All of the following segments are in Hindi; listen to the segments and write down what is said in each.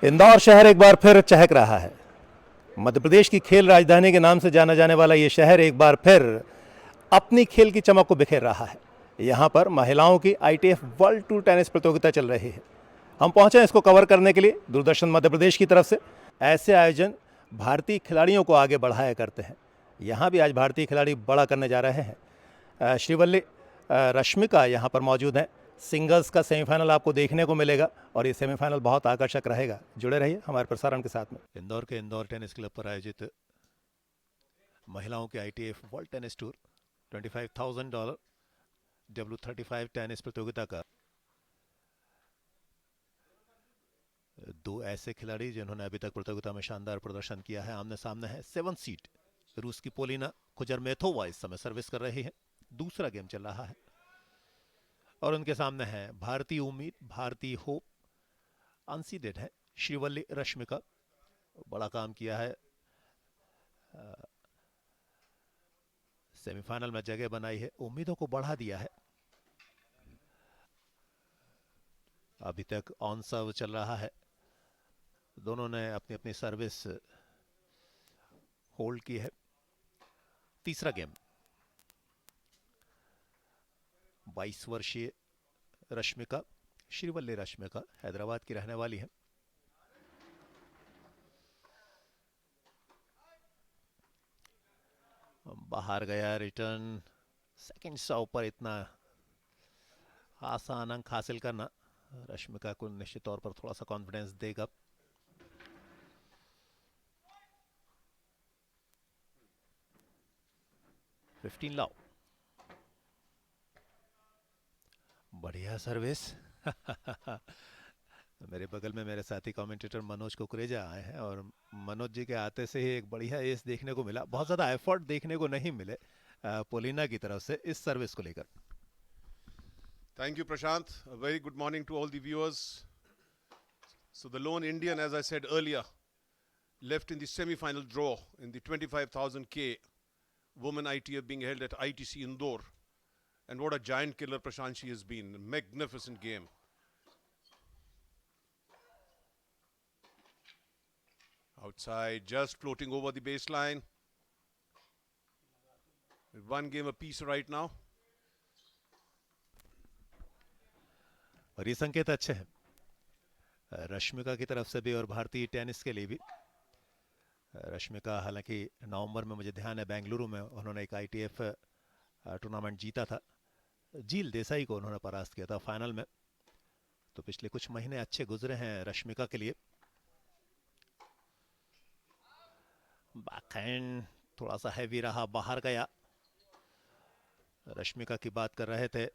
इंदौर शहर एक बार फिर चहक रहा है। मध्य प्रदेश की खेल राजधानी के नाम से जाना जाने वाला ये शहर एक बार फिर अपनी खेल की चमक को बिखेर रहा है। यहाँ पर महिलाओं की आईटीएफ वर्ल्ड टूर टेनिस प्रतियोगिता चल रही है। हम पहुंचे इसको कवर करने के लिए दूरदर्शन मध्य प्रदेश की तरफ से। ऐसे आयोजन भारतीय खिलाड़ियों को आगे बढ़ाया करते हैं। यहाँ भी आज भारतीय खिलाड़ी बड़ा करने जा रहे हैं। श्रीवल्ली रश्मिका यहाँ पर मौजूद हैं। सिंगल्स का सेमीफाइनल आपको देखने को मिलेगा और ये सेमीफाइनल बहुत आकर्षक रहेगा। जुड़े रहिए हमारे प्रसारण के साथ में। इंदौर के इंदौर टेनिस क्लब पर आयोजित महिलाओं के ITF world tennis tour $25,000 W35 tennis प्रतियोगिता का दो ऐसे खिलाड़ी जिन्होंने अभी तक प्रतियोगिता में शानदार प्रदर्शन किया है आमने सामने है। 7 सीड रूस की पोलिना कुजरमेथोवा इस समय सर्विस कर रही है। दूसरा गेम चल रहा है और उनके सामने है भारतीय उम्मीद, भारतीय होप, अनसीडेड है श्रीवल्ली रश्मिका। बड़ा काम किया है, सेमीफाइनल में जगह बनाई है, उम्मीदों को बढ़ा दिया है। अभी तक ऑन सर्व चल रहा है। दोनों ने अपनी अपनी सर्विस होल्ड की है। तीसरा गेम 22 वर्षीय रश्मिका, श्रीवल्ली रश्मिका हैदराबाद की रहने वाली है। बाहर गया रिटर्न। सेकंड सौ पर इतना आसान अंक हासिल करना रश्मिका को निश्चित तौर पर थोड़ा सा कॉन्फिडेंस देगा। लाओ, बढ़िया सर्विस। मेरे बगल में मेरे साथी कमेंटेटर मनोज कुकरेजा आए हैं और मनोज जी के आते से ही एक बढ़िया एस देखने को मिला। बहुत ज़्यादा एफर्ट देखने को नहीं मिले पोलिना की तरफ से इस सर्विस को लेकर। Thank you, Prashant. A very good morning to all the viewers. So the lone Indian, as I said earlier, left in the semi-final draw in the 25,000K women ITF being held at ITC Indore. And what a giant killer Prashant she has been. Magnificent game. Outside, just floating over the baseline. One game apiece right now. और ये संकेत अच्छे हैं रश्मिका की तरफ से भी और भारतीय टेनिस के लिए भी। रश्मिका हालांकि नवंबर में मुझे ध्यान है बेंगलुरु में उन्होंने एक आईटीएफ टूर्नामेंट जीता था। जील देसाई को उन्होंने परास्त किया था फाइनल में। तो पिछले कुछ महीने अच्छे गुजरे हैं रश्मिका के लिए। बैकहैंड थोड़ा सा हैवी रहा, बाहर गया। रश्मिका की बात कर रहे थे,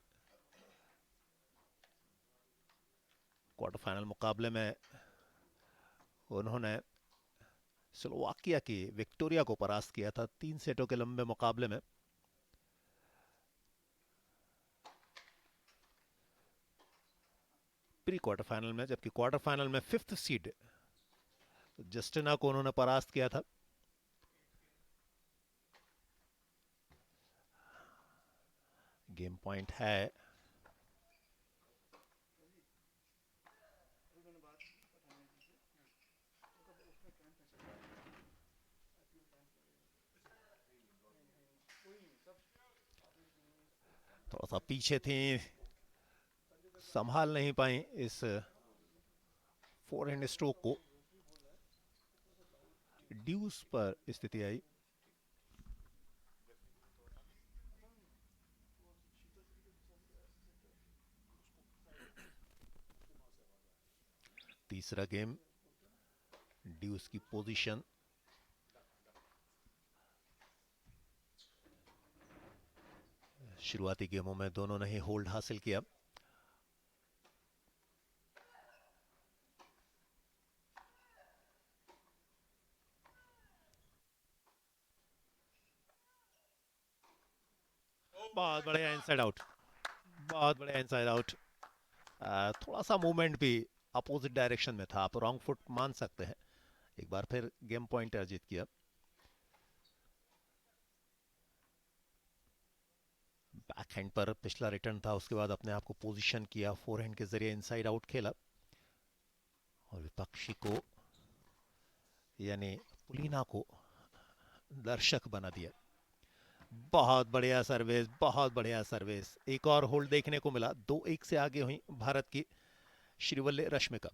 क्वार्टर फाइनल मुकाबले में उन्होंने स्लोवाकिया की विक्टोरिया को परास्त किया था 3 सेटों के लंबे मुकाबले में। प्री क्वार्टर फाइनल में, जबकि क्वार्टर फाइनल में 5th सीड जस्टिना को उन्होंने परास्त किया था। गेम पॉइंट है थोड़ा सा पीछे थी, संभाल नहीं पाई इस फोरहैंड स्ट्रोक को। ड्यूस पर स्थिति आई। तीसरा गेम ड्यूस की पोजीशन। शुरुआती गेमों में दोनों ने ही होल्ड हासिल किया। बहुत बढ़िया इनसाइड आउट, बहुत बढ़िया इनसाइड आउट। थोड़ा सा मूवमेंट भी अपोजिट डायरेक्शन में था, आप रॉन्ग फुट मान सकते हैं। एक बार फिर गेम पॉइंट अर्जित किया। बैकहैंड पर पिछला रिटर्न था, उसके बाद अपने आप को पोजीशन किया, फोरहैंड के जरिए इनसाइड आउट खेला और विपक्षी को यानी पुलिना को दर्शक बना दिया। बहुत बढ़िया सर्विस, बहुत बढ़िया सर्विस। एक और होल्ड देखने को मिला। 2-1 से आगे हुई भारत की Srivalli Rashmika.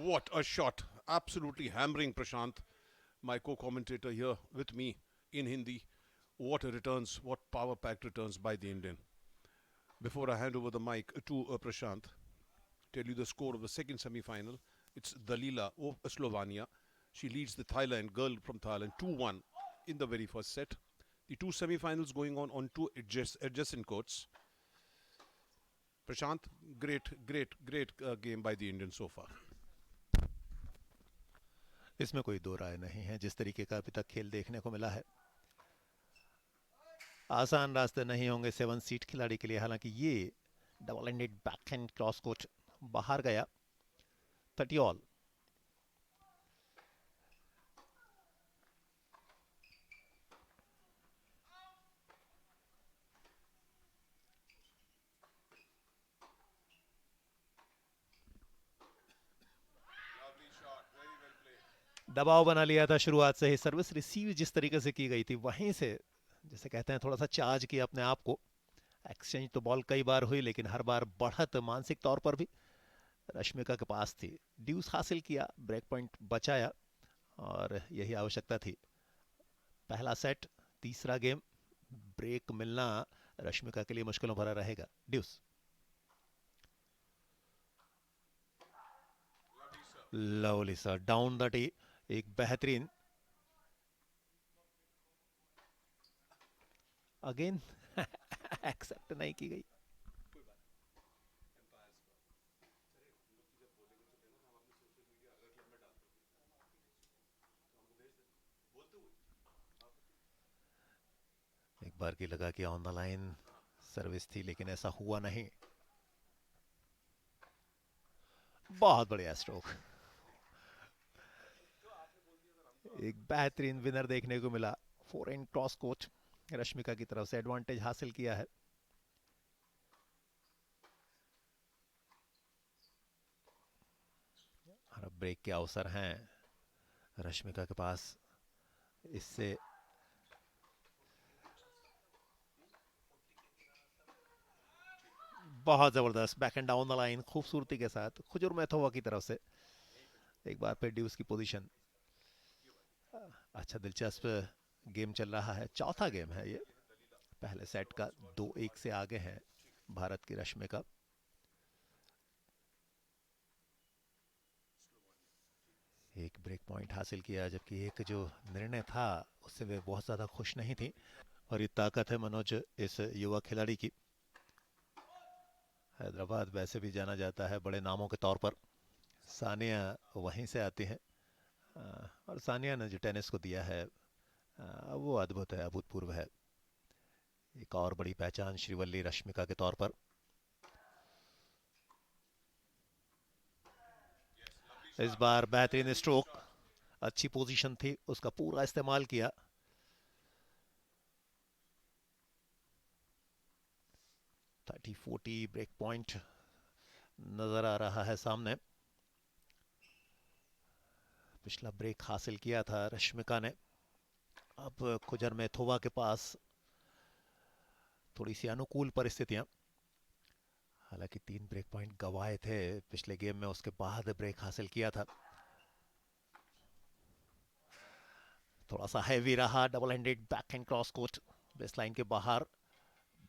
What a shot. Absolutely hammering Prashant, my co-commentator here with me in Hindi. What a returns, what power-packed returns by the Indian. Before I hand over the mic to Prashant, tell you the score of the second semi-final. It's Dalila of Slovenia. She leads the Thailand girl from Thailand 2-1 in the very first set. The two semi-finals going on two adjacent courts. Prashant, great game by the Indian so far. इसमें कोई दो राय नहीं है। जिस तरीके का अभी तक खेल देखने को मिला है, आसान रास्ते नहीं होंगे 7 सीट खिलाड़ी के लिए। हालांकि ये double ended backhand cross court बाहर गया। 30 ऑल। दबाव बना लिया था शुरुआत से ही। सर्विस रिसीव जिस तरीके से की गई थी, वहीं से जैसे कहते हैं थोड़ा सा चार्ज किया अपने आप को। एक्सचेंज तो बॉल कई बार हुई, लेकिन हर बार बढ़त मानसिक तौर पर भी रश्मिका के पास थी। ड्यूस हासिल किया, ब्रेक पॉइंट बचाया, और यही आवश्यकता थी। पहला सेट, तीसरा गेम, ब्रेक मिलना रश्मिका के लिए मुश्किलों भरा रहेगा। Deuce. Lovely sir, down the T. एक बेहतरीन अगेन एक्सेप्ट नहीं की गई। एक बार की लगा कि ऑन द लाइन सर्विस थी, लेकिन ऐसा हुआ नहीं। बहुत बढ़िया स्ट्रोक। एक बेहतरीन विनर देखने को मिला। 4 एंड क्रॉस कोच रश्मिका की तरफ से एडवांटेज हासिल किया है। और अब ब्रेक के अवसर हैं रश्मिका के पास। इससे बहुत जबरदस्त back and down the line खूबसूरती के साथ खुजूर मैथोवा की तरफ से। एक बार फिर ड्यूस की पोजीशन। अच्छा, दिलचस्प गेम चल रहा है। चौथा गेम है ये। पहले सेट का 2-1 से आगे है भारत की रश्मिका। एक ब्रेक पॉइंट हासिल किया, जबकि एक जो निर्णय था उससे वे बहुत ज़्यादा खुश नहीं थी। और ये ताकत है मनोज इस युवा खिलाड़ी की। हैदराबाद वैसे भी जाना जाता है बड़े नामों के तौर पर। सानिया वहीं से आती हैं, और सानिया ने जो टेनिस को दिया है वो अद्भुत है, अभूतपूर्व है। एक और बड़ी पहचान श्रीवल्ली रश्मिका के तौर पर। इस बार बेहतरीन स्ट्रोक, अच्छी पोजीशन थी, उसका पूरा इस्तेमाल किया। थर्टी 40 ब्रेक पॉइंट नजर आ रहा है सामने। पिछला ब्रेक हासिल किया था रश्मिका ने। अब खुजर मैथोवा के पास थोड़ी सी अनुकूल परिस्थितियां। हालांकि 3 ब्रेक पॉइंट गंवाए थे पिछले गेम में, उसके बाद ब्रेक हासिल किया था। थोड़ा सा हैवी रहा। Double handed back hand cross court base line के बाहर।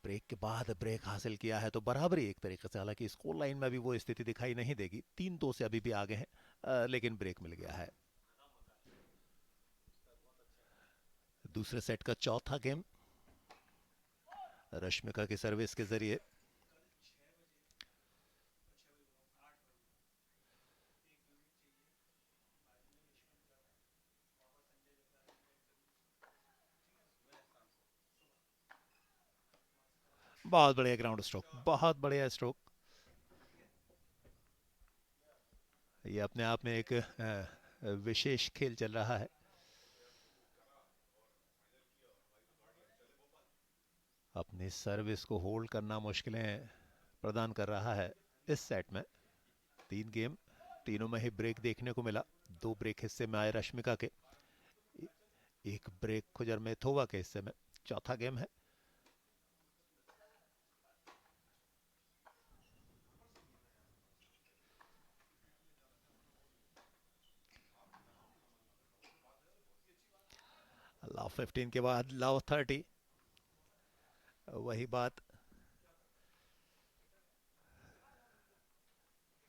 ब्रेक के बाद ब्रेक हासिल किया है तो बराबरी एक तरीके से। हालांकि स्कोर लाइन में भी वो स्थिति दिखाई नहीं देगी। 3-2 से अभी भी आगे हैं, लेकिन ब्रेक मिल गया है। दूसरे सेट का चौथा गेम रश्मिका की सर्विस के जरिए। बहुत बढ़िया ग्राउंड स्ट्रोक, बहुत बढ़िया स्ट्रोक। ये अपने आप में एक विशेष खेल चल रहा है। अपनी सर्विस को होल्ड करना मुश्किलें प्रदान कर रहा है इस सेट में। 3 गेम, तीनों में ही ब्रेक देखने को मिला। 2 ब्रेक हिस्से में आए रश्मिका के, एक ब्रेक कुजरमेथोवा के हिस्से में। चौथा गेम है। लव 15 के बाद लव 30, वही बात।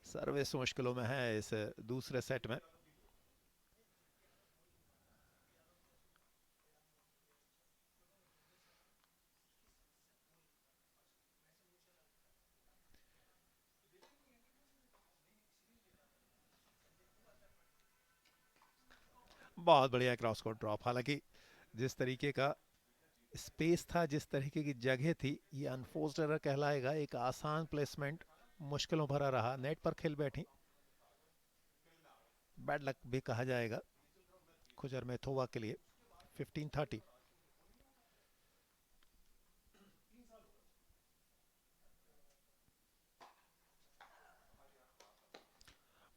सर्विस मुश्किलों में है इस दूसरे सेट में। बहुत बढ़िया क्रॉस कोर्ट ड्रॉप। हालांकि जिस तरीके का स्पेस था, जिस तरीके की जगह थी, ये अनफोर्स्ड एरर कहलाएगा। एक आसान प्लेसमेंट मुश्किलों भरा रहा, नेट पर खेल बैठी। बैड लक भी कहा जाएगा कुजरमेथोवा के लिए। 15-30।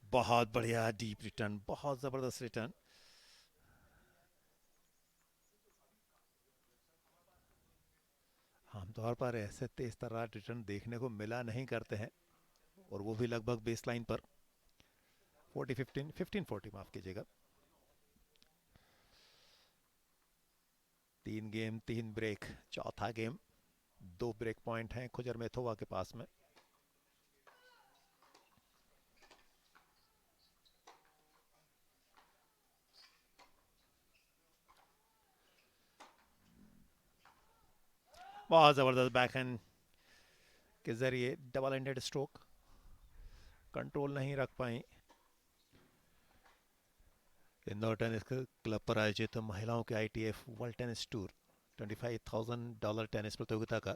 बहुत बढ़िया डीप रिटर्न, बहुत जबरदस्त रिटर्न। आमतौर पर ऐसे तेज तर्रार रिटर्न देखने को मिला नहीं करते हैं, और वो भी लगभग बेस लाइन पर। 40-15, 15-40 माफ कीजिएगा। 3 गेम 3 ब्रेक। चौथा गेम, 2 ब्रेक पॉइंट हैं कुजरमेथोवा के पास में। बहुत जबरदस्त बैकहैंड के जरिए डबल एंडेड स्ट्रोक, कंट्रोल नहीं रख पाई। इंदौर टेनिस क्लब पर आयोजित महिलाओं के ITF world tennis tour $25,000 tennis प्रतियोगिता का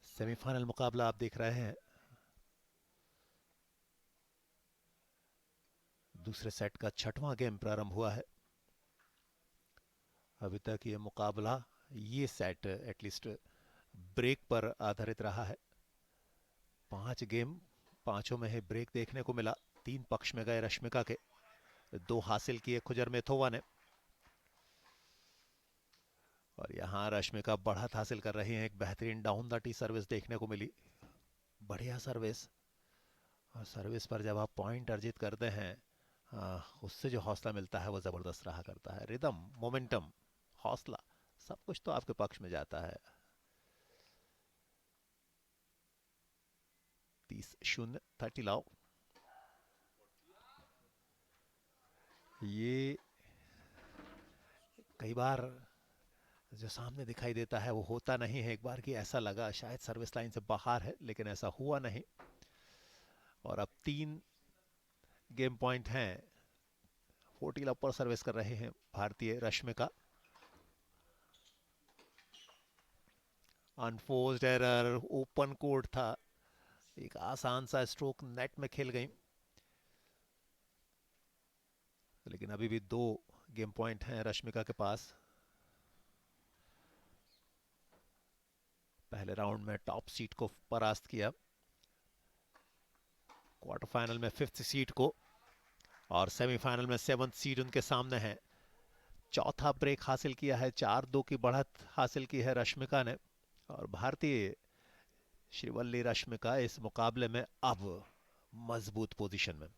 सेमीफाइनल मुकाबला आप देख रहे हैं। दूसरे सेट का 6वां गेम प्रारंभ हुआ है। अभी तक ये मुकाबला, ये सेट एटलीस्ट ब्रेक पर आधारित रहा है। 5 गेम, पांचों में ही ब्रेक देखने को मिला। 3 पक्ष में गए रश्मिका के, 2 हासिल किए कुजरमेथोवा ने। और यहाँ रश्मिका बढ़त हासिल कर रही हैं। एक बेहतरीन डाउन द टी सर्विस देखने को मिली। बढ़िया सर्विस। और सर्विस पर जब आप पॉइंट अर्जित करते हैं, उससे जो हौसला मिलता है वो ज़बरदस्त रहा करता है। रिदम, मोमेंटम, हौसला, सब कुछ तो आपके पक्ष में जाता है। 30-0, 30 लाओ। ये कई बार जो सामने दिखाई देता है वो होता नहीं है। एक बार की ऐसा लगा शायद सर्विस लाइन से बाहर है, लेकिन ऐसा हुआ नहीं। और अब 3 गेम पॉइंट हैं। 40 अपर सर्विस कर रहे हैं भारतीय Rashmika. Unforced error, open court था, एक आसान सा स्ट्रोक नेट में खेल गई। लेकिन अभी भी 2 गेम पॉइंट हैं रश्मिका के पास। पहले राउंड में टॉप सीट को परास्त किया, क्वार्टर फाइनल में 5th सीट को, और सेमीफाइनल में 7th सीट उनके सामने है। चौथा ब्रेक हासिल किया है, 4-2 की बढ़त हासिल की है रश्मिका ने। और भारतीय श्रीवल्ली रश्मिका इस मुकाबले में अब मजबूत पोजीशन में।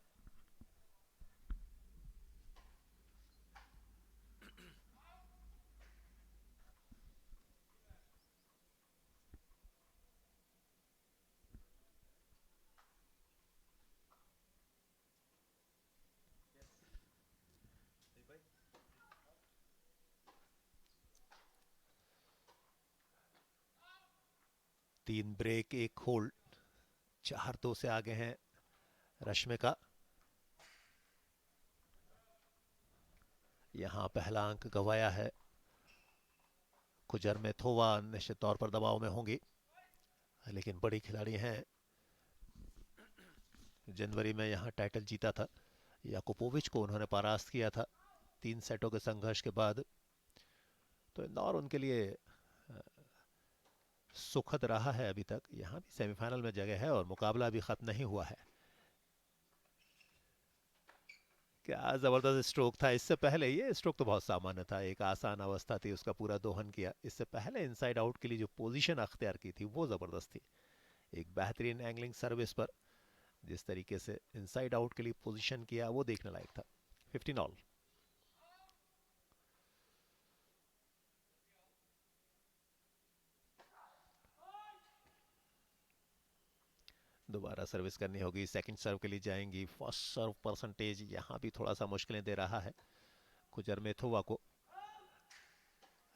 तीन ब्रेक, एक होल्ड, 4-2 से आगे हैं रश्मिका। यहां पहला अंक गंवाया है कुजरमेथोवा। निश्चित तौर पर दबाव में होंगी, लेकिन बड़ी खिलाड़ी हैं। जनवरी में यहां टाइटल जीता था, याकुपोविच को उन्होंने परास्त किया था 3 सेटों के संघर्ष के बाद। तो इंदौर उनके लिए सुखद रहा है अभी तक। यहाँ भी सेमीफाइनल में जगह है और मुकाबला अभी ख़त्म नहीं हुआ है। क्या ज़बरदस्त स्ट्रोक था इससे पहले। ये स्ट्रोक तो बहुत सामान्य था, एक आसान अवस्था थी, उसका पूरा दोहन किया। इससे पहले इनसाइड आउट के लिए जो पोजीशन अख्तियार की थी वो ज़बरदस्त थी। एक बेहतरीन एंगलिंग सर्विस पर जिस तरीके से इनसाइड आउट के लिए पोजीशन किया वो देखने लायक था। 15 ऑल। दोबारा सर्विस करनी होगी, सेकंड सर्व के लिए जाएंगी। फर्स्ट सर्व परसेंटेज यहाँ भी थोड़ा सा मुश्किलें दे रहा है कुजरमेथोवा को।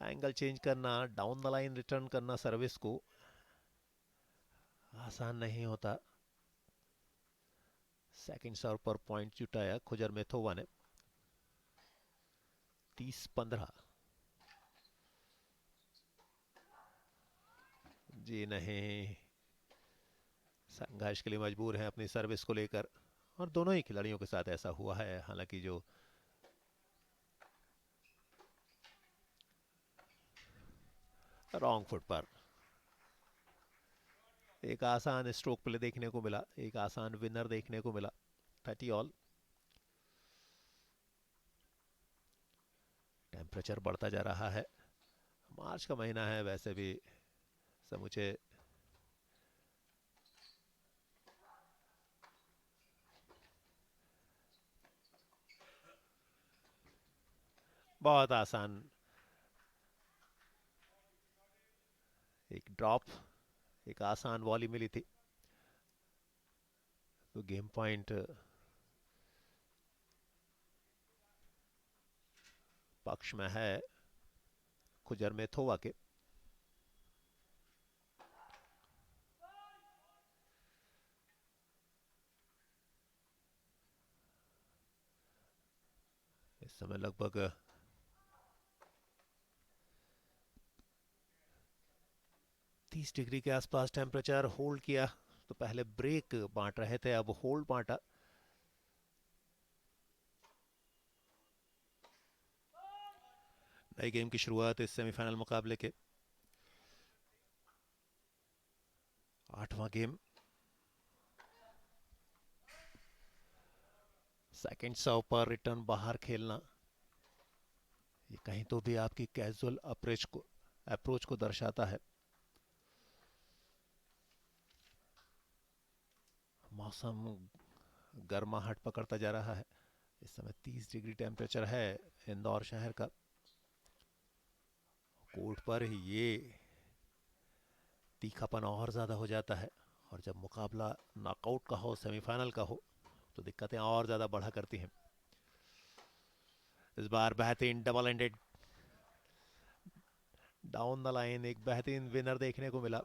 एंगल चेंज करना, डाउन द लाइन रिटर्न करना सर्विस को आसान नहीं होता। सेकंड सर्व पर पॉइंट जुटाया कुजरमेथोवा ने। 30-15। जी नहीं, संघर्ष के लिए मजबूर हैं अपनी सर्विस को लेकर, और दोनों ही खिलाड़ियों के साथ ऐसा हुआ है। हालांकि जो रॉन्ग फुट पर एक आसान स्ट्रोक प्ले देखने को मिला, एक आसान विनर देखने को मिला। 30 ऑल। टेम्परेचर बढ़ता जा रहा है। मार्च का महीना है, वैसे भी समूचे बहुत आसान एक ड्रॉप, एक आसान वॉली मिली थी। तो गेम पॉइंट पक्ष में है कुजरमेथोवा के। इस समय लगभग 30 डिग्री के आसपास टेम्परेचर होल्ड किया। तो पहले ब्रेक बांट रहे थे, अब होल्ड बांटा। नई गेम की शुरुआत इस सेमीफाइनल मुकाबले के। 8वां गेम। सेकंड सर्व पर रिटर्न बाहर खेलना, ये कहीं तो भी आपकी कैजुअल अप्रोच को दर्शाता है। मौसम गर्माहट पकड़ता जा रहा है। इस समय 30 डिग्री टेम्परेचर है इंदौर शहर का। कोर्ट पर ये तीखापन और ज़्यादा हो जाता है, और जब मुकाबला नॉकआउट का हो, सेमीफाइनल का हो, तो दिक्कतें और ज़्यादा बढ़ा करती हैं। इस बार बेहतरीन double ended down the line एक बेहतरीन विनर देखने को मिला।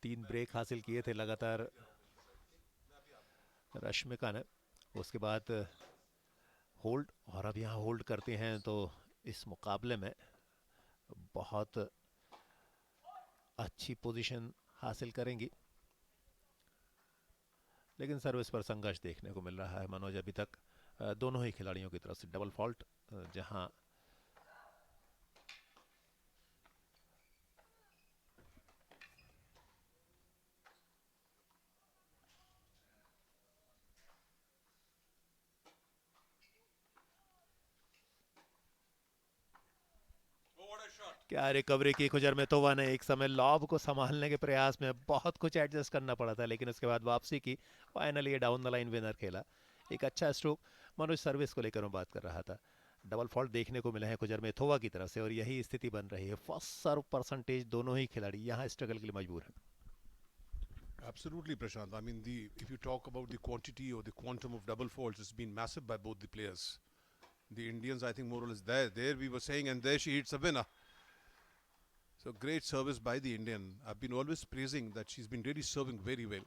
3 ब्रेक हासिल किए थे लगातार रश्मिका ने, उसके बाद होल्ड, और अब यहाँ होल्ड करते हैं तो इस मुकाबले में बहुत अच्छी पोजीशन हासिल करेंगी। लेकिन सर्विस पर संघर्ष देखने को मिल रहा है मनोज अभी तक दोनों ही खिलाड़ियों की तरफ से। डबल फॉल्ट, जहां क्या रिकवरी की कुजरमेतोवा ने। एक समय लॉब को संभालने के प्रयास में बहुत कुछ एडजस्ट करना पड़ा था, लेकिन उसके बाद वापसी की। फाइनली ये डाउन द लाइन विनर खेला, एक अच्छा स्ट्रोक। मनोज सर्विस को लेकर मैं बात कर रहा था। डबल फॉल्ट देखने को मिला है कुजरमेथोवा की तरफ से, और यही स्थिति बन रही है। फर्स्ट सर्व परसेंटेज दोनों ही खिलाड़ी यहाँ स्ट्रगल के लिए मजबूर हैं। Absolutely, Prashant. I mean, if you talk about the quantity or the quantum of double faults, it's been massive by both the players. The Indians, I think, more or less there we were saying, and there she hits a winner. So great service by the Indian. I've been always praising that she's been really serving very well.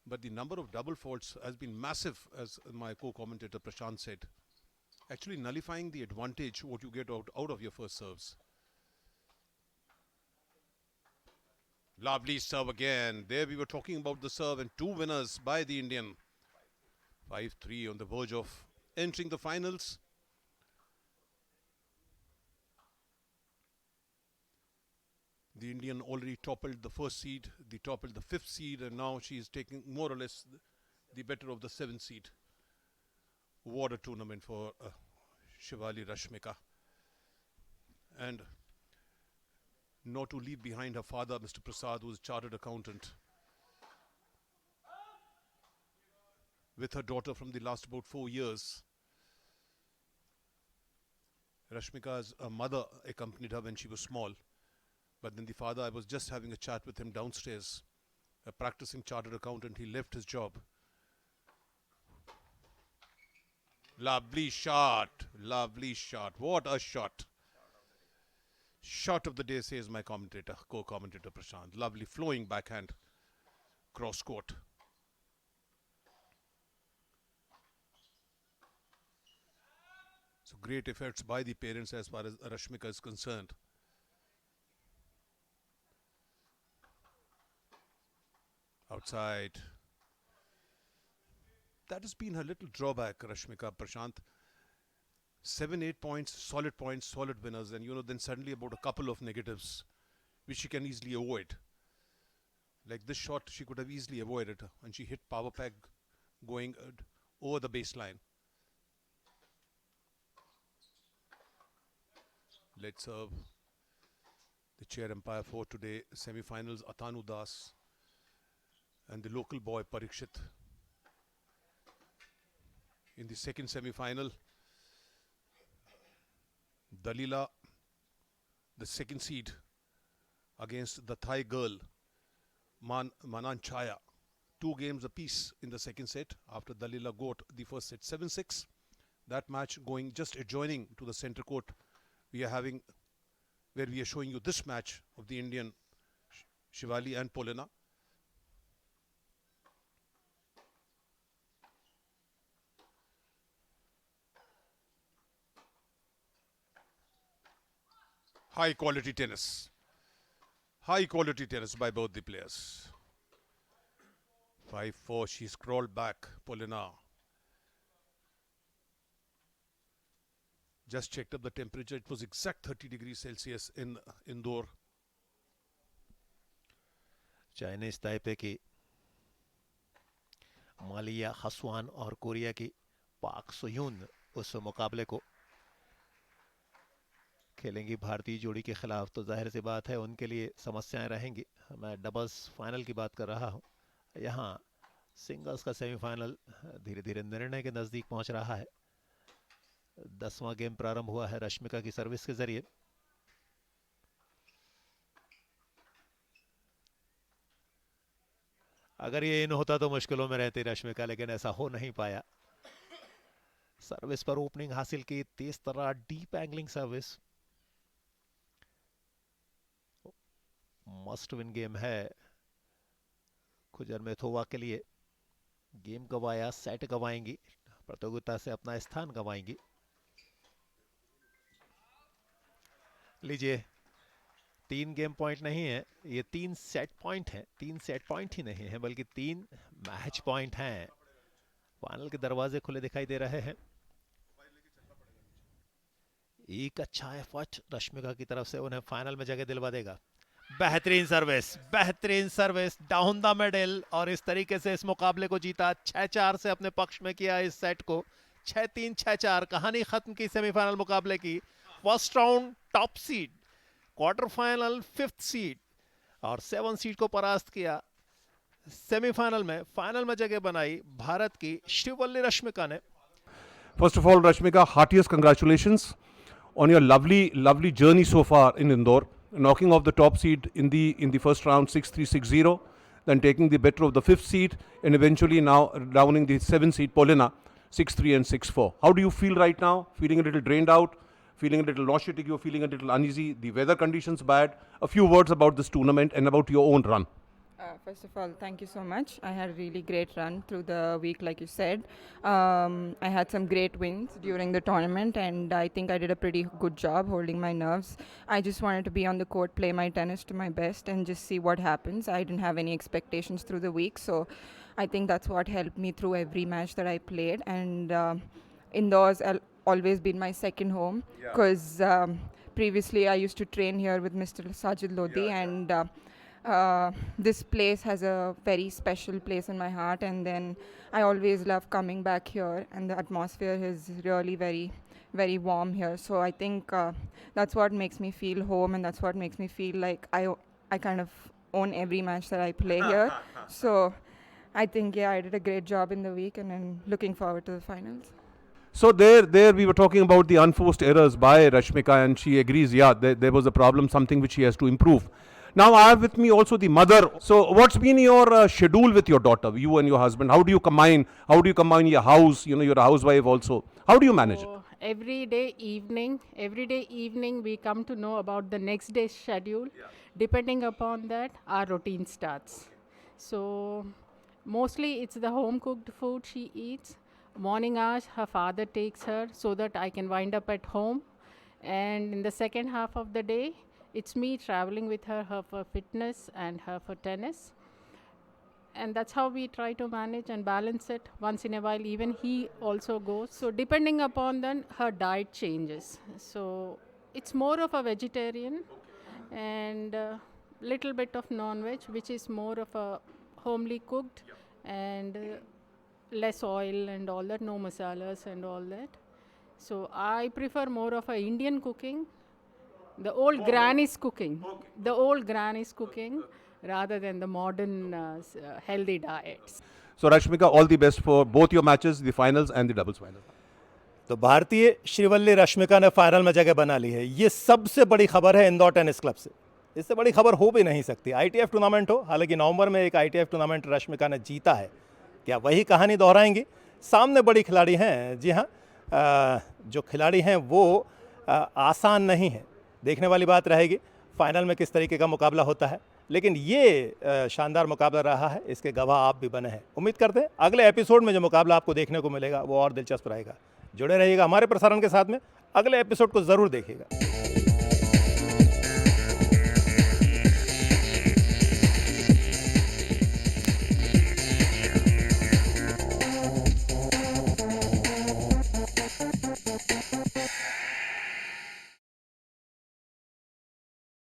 But the number of double faults has been massive, as my co-commentator Prashant said. Actually nullifying the advantage what you get out of your first serves. Lovely serve again. There we were talking about the serve, and 2 winners by the Indian. 5-3 on the verge of entering the finals. The Indian already toppled the first seed, the toppled the fifth seed, and now she is taking more or less the better of the seventh seed. What a tournament for Shivali Rashmika. And not to leave behind her father, Mr. Prasad, who is a chartered accountant, with her daughter from the last about 4 years. Rashmika's mother accompanied her when she was small. But then the father, I was just having a chat with him downstairs, a practicing chartered accountant. He left his job. Lovely shot. Lovely shot. What a shot. Shot of the day, says my commentator, co-commentator Prashant. Lovely flowing backhand, cross court. So great efforts by the parents as far as Rashmika is concerned. Outside. That has been her little drawback, Rashmika, Prashant. 7-8 points, solid winners, and then suddenly about a couple of negatives, which she can easily avoid. Like this shot, she could have easily avoided, and she hit power peg going over the baseline. Let's serve the chair umpire for today semi-finals, Atanu Das and the local boy Parikshit. In the second semi-final, Dalila, the second seed, against the Thai girl Manan Chaya. 2 games apiece in the second set after Dalila got the first set 7-6. That match going just adjoining to the center court. We are having, where we are showing you this match of the Indian Shivali and Polina. High quality tennis. High quality tennis by both the players. 5-4, she scrolled back, Polina. Just checked up the temperature. It was exact 30 degrees Celsius in Indore. Chinese Taipei की मालिया हसवान और कोरिया की पाक सुयून उस मुकाबले को खेलेंगी भारतीय जोड़ी के खिलाफ, तो जाहिर सी बात है उनके लिए समस्याएं रहेंगी. मैं डबल्स फाइनल की बात कर रहा हूं. यहां सिंगल्स का सेमीफाइनल धीरे धीरे निर्णय के नज़दीक पहुंच रहा है. 10वां गेम प्रारंभ हुआ है रश्मिका की सर्विस के जरिए. अगर ये इन होता तो मुश्किलों में रहती रश्मिका, लेकिन ऐसा हो नहीं पाया. सर्विस पर ओपनिंग हासिल की, तेज तरह deep angling service. Must win game है कुजरमेथोवा के लिए. गेम गवाया, सेट गवाएंगी, प्रतियोगिता से अपना स्थान गवाएंगी. लीजिए, 3 गेम पॉइंट नहीं है, ये 3 सेट पॉइंट हैं. 3 सेट पॉइंट ही नहीं है बल्कि 3 मैच पॉइंट हैं. फाइनल के दरवाजे खुले दिखाई दे रहे हैं. एक अच्छा एफर्ट रश्मिका की तरफ से उन्हें फाइनल में जगह दिलवा देगा. बेहतरीन सर्विस डाउन द मिडिल, और इस तरीके से इस मुकाबले को जीता. 6-4 से अपने पक्ष में किया इस सेट को. 6-3, 6-4, कहानी खत्म की सेमीफाइनल मुकाबले की. First round top seed, quarter final 5th seed और 7th सीड को परास्त किया. सेमीफाइनल में, फाइनल में जगह बनाई भारत की श्रीवल्ली रश्मिका ने. First of all, Rashmika, heartiest congratulations on your lovely journey so far in Indore, knocking off the top seed in the first round 6-3, 6-0, then taking the better of the 5th seed, and eventually now downing the 7th seed Polina 6-3 and 6-4. How do you feel right now? Feeling a little drained out, feeling a little nauseatic, you're feeling a little uneasy, the weather conditions bad. A few words about this tournament and about your own run. First of all, thank you so much. I had a really great run through the week, like you said. I had some great wins during the tournament, and I think I did a pretty good job holding my nerves. I just wanted to be on the court, play my tennis to my best, and just see what happens. I didn't have any expectations through the week, so I think that's what helped me through every match that I played. And indoors always been my second home, because previously I used to train here with Mr. Sajid Lodi, and this place has a very special place in my heart, and then I always love coming back here, and the atmosphere is really very, very warm here. So I think that's what makes me feel home, and that's what makes me feel like I kind of own every match that I play here. So I think, yeah, I did a great job in the week, and I'm looking forward to the finals. So there we were talking about the unforced errors by Rashmika, and she agrees, yeah, there was a problem, something which she has to improve. Now I have with me also the mother. So what's been your schedule with your daughter, you and your husband? How do you combine your house? You know, you're a housewife also. How do you manage it? So every day evening we come to know about the next day's schedule. Depending upon that, our routine starts. So mostly it's the home cooked food she eats. Morning hours, her father takes her so that I can wind up at home. And in the second half of the day, it's me traveling with her for fitness and her for tennis. And that's how we try to manage and balance it. Once in a while, even he also goes. So depending upon then, her diet changes. So it's more of a vegetarian and little bit of non-veg, which is more of a homely cooked and less oil and all that, no masalas and all that. So I prefer more of a Indian cooking, the old granny's cooking, rather than the modern healthy diets. So Rashmika, all the best for both your matches, the finals and the doubles final. तो भारतीय श्रीवल्ली रश्मिका ने फाइनल में जगह बना ली है। ये सबसे बड़ी खबर है इंदौर टेनिस क्लब से। इससे बड़ी खबर हो भी नहीं सकती। आईटीएफ टूर्नामेंट हो, हालांकि नवंबर में एक आईटीएफ टूर्नामेंट रश्मिका ने जीता है। क्या वही कहानी दोहराएंगी? सामने बड़ी खिलाड़ी हैं। जी हाँ, जो खिलाड़ी हैं वो आसान नहीं है। देखने वाली बात रहेगी फाइनल में किस तरीके का मुकाबला होता है, लेकिन ये शानदार मुकाबला रहा है, इसके गवाह आप भी बने हैं। उम्मीद करते हैं अगले एपिसोड में जो मुकाबला आपको देखने को मिलेगा वो और दिलचस्प रहेगा। जुड़े रहिएगा हमारे प्रसारण के साथ में, अगले एपिसोड को ज़रूर देखिएगा।